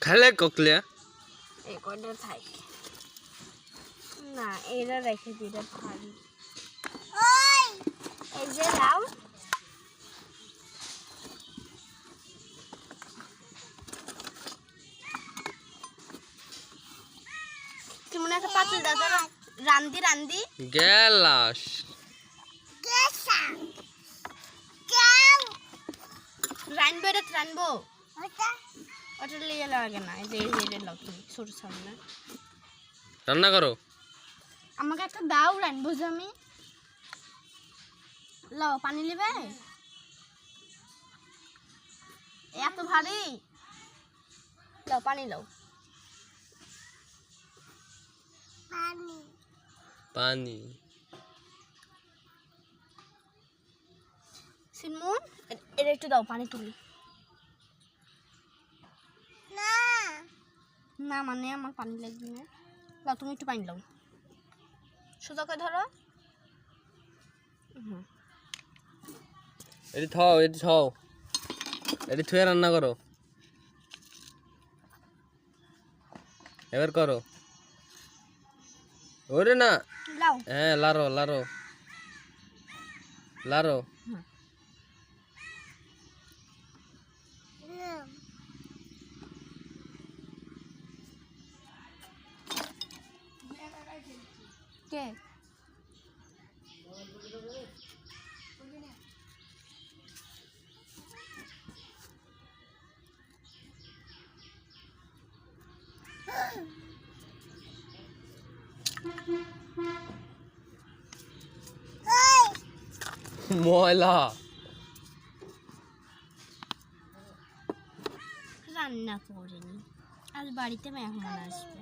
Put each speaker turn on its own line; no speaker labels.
খেলে ককলে
এই কয়টা থাক না এরা রেখে দিটা ভারী ওই এই যে লাউ তুমি একটা পাতিল দাও রান্দি রান্দি
গেলাস
কেসা কেউ রানবো এটা রানবো ওটা লিয়ে লাগে না এই যে লাউ তুমি ছোট সামনে
রান্না করো
আমাকে একটা দাও রানবো যে আমি লাও পানি নেবে এত ভারী লাও পানি লাও
পানি
সিনমুন এটা একটু দাও পানি তুলি না না মানে আমার পানি লাগবে না লাও তুমি একটু পানি লাও সোজা করে ধরো
এটি থাও এটি থুয়ে রান্না করো এবার করো ওরে না
লাও
হ্যাঁ লারো লারো লারো
কে
ময়লা
রান্না করিনি আজ বাড়িতে মেহমান আসবে